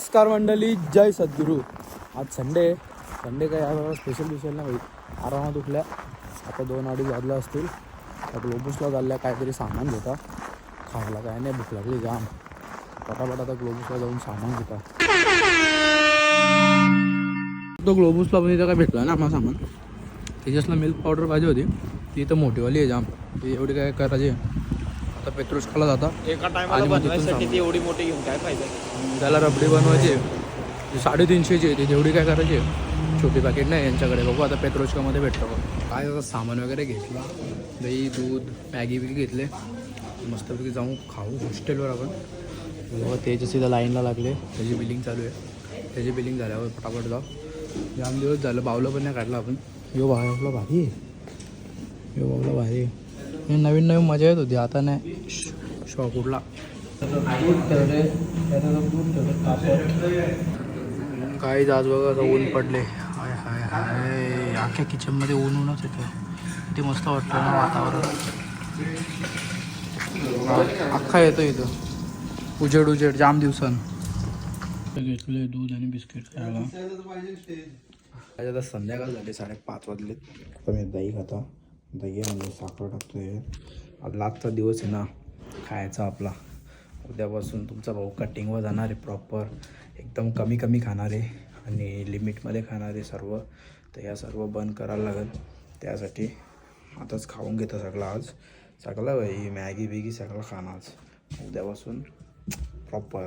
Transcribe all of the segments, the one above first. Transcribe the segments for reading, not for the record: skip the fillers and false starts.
नमस्कार मंडळी, जय सद्गुरू. आज संडे काय यावेळेला स्पेशल नाही. आरामात उठल्या. आता 2-2:30 वाजल्या असतील. आता ग्लोबसला चालल्या काहीतरी सामान घेता. खायला काय नाही, भूक लागली जाम. पटापट आता ग्लोबसला जाऊन सामान घेता. तो ग्लोबसला पण इथं काय भेटला ना आम्हाला सामान. तेजसला मिल्क पावडर पाहिजे होती, ती इथं मोठीवाली आहे जाम. ती एवढी काय करायची. आता पेत्रुष्काला जाता एका टायमाला बनवायसाठी ती एवढी मोठी घेऊन काय फायदा. त्याला रबडी बनवायची 350ची आहे ती, तेवढी काय करायची. छोटी पॅकेट नाही यांच्याकडे. बघू आता पेत्रोचकामध्ये भेटतो काय. आता सामान वगैरे घेतला, दही दूध मॅगी बिगी घेतले. मस्तपैकी जाऊन खाऊ हॉस्टेलवर आपण. तेव्हा तेच तिथं लाईनला लागले. त्याची बिलिंग चालू आहे. त्याची बिलिंग झाल्यावर फटाफट जाऊ. जाम दिवस झालं बावलं पण नाही काढलं आपण. यो बावला भारी आहे. यो बावला भारी आहे. नवीन मजा येत होती, आता नाही. शॉक उडला. काही आज बघा आता ऊन पडले. हाय हाय हाय, अख्ख्या किचनमध्ये ऊनच येते. किती मस्त वाटतं ना वातावरण. अख्खा येतो इथं उजेड जाम दिवसांनी. घेतले दूध आणि बिस्किट खायला. आता संध्याकाळ झाली, 5:30 वाजले. आता मी दही खाता. दही म्हणजे साखर टाकतोय. आज लास्टचा दिवस आहे ना खायचा आपला. उद्यापासून तुमचा भाऊ कटिंगवर जाणार आहे. प्रॉपर एकदम कमी खाणार आहे आणि लिमिटमध्ये खाणार आहे सर्व. तर या सर्व बंद करायला लागेल. त्यासाठी आताच खाऊन घेतं सगळं. आज सगळं भाई मॅगी बिगी सगळं खाणं आज. उद्यापासून प्रॉपर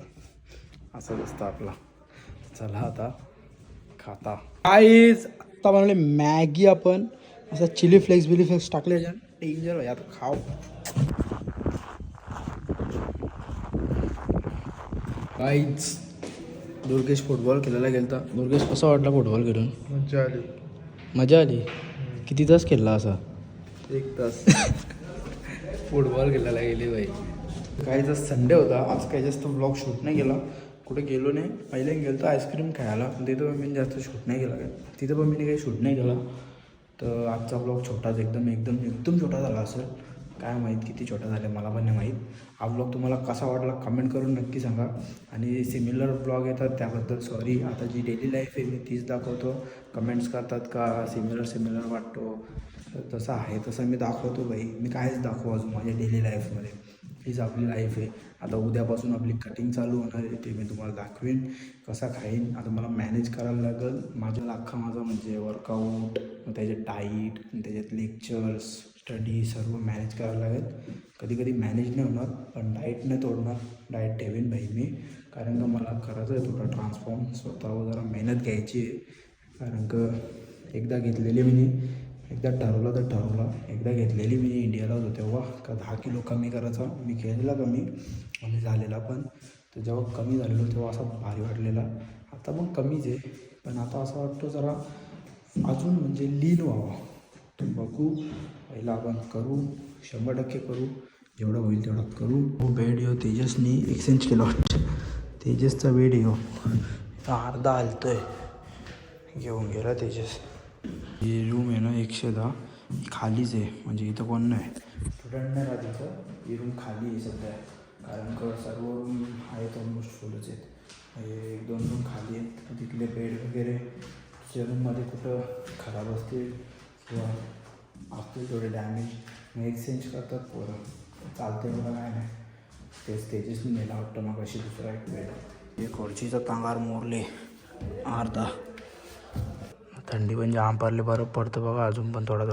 असं असतं आपला. चला आता खाता. काहीच आता म्हणले मॅगी आपण असं चिली फ्लेक्स टाकले जाण डेंजर भाई. आता खाऊ. काहीच. दुर्गेश फुटबॉल खेळायला गेलता. दुर्गेश कसा वाटला फुटबॉल खेळून? मजा आली. किती तास खेळला असा? 1 तास. फुटबॉल खेळायला गेली बाई. काहीच संडे होता आज. काही जास्त ब्लॉग शूट नाही केला. कुठे गेलो नाही. पहिले गेलो तर आईस्क्रीम खायला, तिथं पण मी जास्त शूट नाही केला. तिथं पण मी काही शूट नाही केला. तर आजचा ब्लॉग छोटाच एकदम छोटा झाला असेल. काय माहीत किती छोटा झाला मला पण नाही माहीत. हा ब्लॉग तुम्हाला कसा वाटला कमेंट करून नक्की सांगा. आणि सिमिलर ब्लॉग येतात त्याबद्दल सॉरी. आता जी डेली लाईफ आहे मी तीच दाखवतो. कमेंट्स करतात का सिमिलर वाटतो. तसं आहे तसं मी दाखवतो बाई. मी कायच दाखवू अजून माझ्या डेली लाईफमध्ये. हीच आपली लाईफ आहे. आता उद्यापासून आपली कटिंग चालू होणार आहे. ते मी तुम्हाला दाखवेन कसा खाईन. आता मला मॅनेज करायला लागेल. माझा म्हणजे वर्कआउट, मग त्याचे डाईट, त्याच्यात लेक्चर्स, स्टडी सर्व मॅनेज करायला लागेल. कधी मॅनेज नाही होणार, पण डाईट नाही तोडणार. डाईट ठेवेन भाई मी. कारण का मला करायचं आहे थोडं ट्रान्सफॉर्म. स्वतःवर जरा मेहनत घ्यायची आहे. कारण का एकदा घेतलेली मी एकदा ठरवलं. एकदा घेतलेली मी इंडियाला होतो तेव्हा का 10 किलो कमी करायचा. मी केलेला कमी आणि झालेला पण. तर जेव्हा कमी झालेलो तेव्हा असा भारी वाटलेला. आता पण कमीच आहे, पण आता असं वाटतं जरा अजून म्हणजे लीन व्हावा. तर बघू. पहिला आपण करू, 100% करू. जेवढं होईल तेवढं करू. हो बेड येऊ तेजसनी एक्सचेंज केला. तेजसचा बेड येऊ अर्धा हलतोय. घेऊन गेला तेजस. ही रूम आहे ना 110 खालीच आहे. म्हणजे इथं कोण नाही, स्टुडंट नाही राहत इथं. ही रूम खाली आहे सध्या. कारण का सर्व रूम आहेत ऑलमोस्ट फुलच आहेत. 1-2 रूम खाली आहेत. तिथले बेड वगैरे त्या रूममध्ये कुठं खराब असतील किंवा असतील थोडे डॅमेज, मग एक्सचेंज करतात पोरं. चालते मला काय नाही. तेच तेजसनी नेला वाटतं मग अशी दुसरा एक बेड. हे खुर्चीचा कांगार मोरले अर्धा. थंडी पण जाम पडले. बरं पडतं बघा अजून पण थोडा.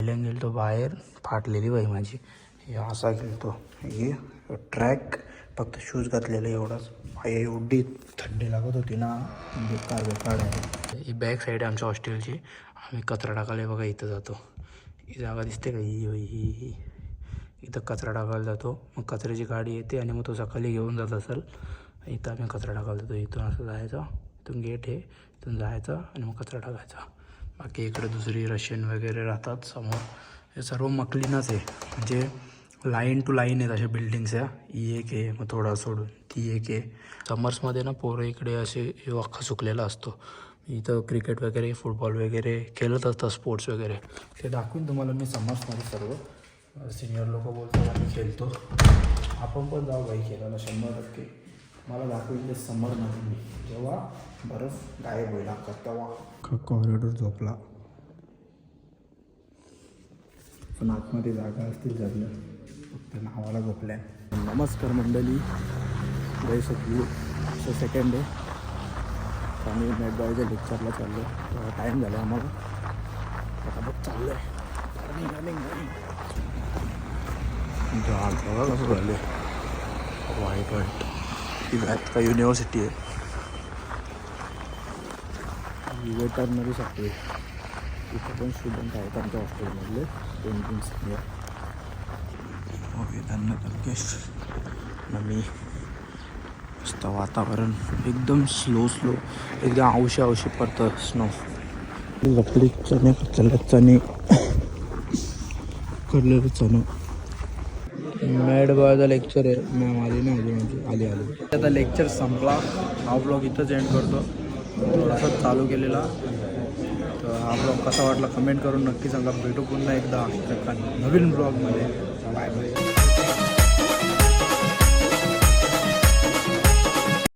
गेलो तो बाहेर. फाटलेली बाई माझी. हे असा गेलो. हे ट्रॅक फक्त शूज घातलेलं एवढंच. एवढी थंडी लागत होती ना, बेकार आहे. ही बॅक साईड आहे आमच्या हॉस्टेलची. आम्ही कचरा टाकायला बघा इथं जातो. ही जागा दिसते का? ही इथं कचरा टाकायला जातो. मग कचऱ्याची गाडी येते आणि मग तो सकाळी घेऊन जात असेल. इथं आम्ही कचरा टाकायला जातो. इथून असं जायचं. इथून गेट आहे. इथून जायचं आणि मग कचरा टाकायचा. बाकी इकडे दुसरी रशियन वगैरे राहतात समोर. हे सर्व मकलीनाच आहे. म्हणजे लाईन टू लाईन आहेत अशा बिल्डिंग्स. ही एक आहे, मग थोडा सोडून ती एक आहे. समर्समध्ये ना पोरं इकडे असे अख्खा सुकलेला असतो. इथं क्रिकेट वगैरे फुटबॉल वगैरे खेळत असतात, स्पोर्ट्स वगैरे. ते दाखवून तुम्हाला मी समर्समध्ये सर्व. सिनियर लोक बोलतात आम्ही खेळतो. आपण पण जाऊ बाई खेळायला 100%. मला दाखवेल ते समरमध्ये मी जेव्हा बरंच गायब होईल का तेव्हा कॉरिडॉर झोपला पण आतमध्ये जागा असतील झालं फक्त नावाला झोपल्या. नमस्कार मंडळी, जय सद्गुरू. असं सेकंड डे आम्ही मॅटबॉयच्या लेक्चरला चाललो. तेव्हा टाईम झाला आम्हाला, फटाफट चाललो आहे. झाड बघा कसं झाले व्हाईट व्हाईट. ही मॅथ का युनिव्हर्सिटी आहे, वेटरनरीसाठी. इथं पण स्टुडंट आहेत आमच्या हॉस्टेलमधले 2-3 सिनियर. त्यांना तर्केश मी मस्त वातावरण एकदम स्लो एकदम आवशी पडतं स्नो. लकडी चणे चणे कडलेलं चणं. मॅड बॉयचा लेक्चर आहे. मॅम आली नाही अजून, आली आता लेक्चर संपला. हा ब्लॉग इथंच एंड करतो. थोडासा चालू केलेला. तर हा ब्लॉग कसा वाटला कमेंट करून नक्की सांगा. भेटू पुन्हा एकदा एका नवीन ब्लॉगमध्ये. Bye bye.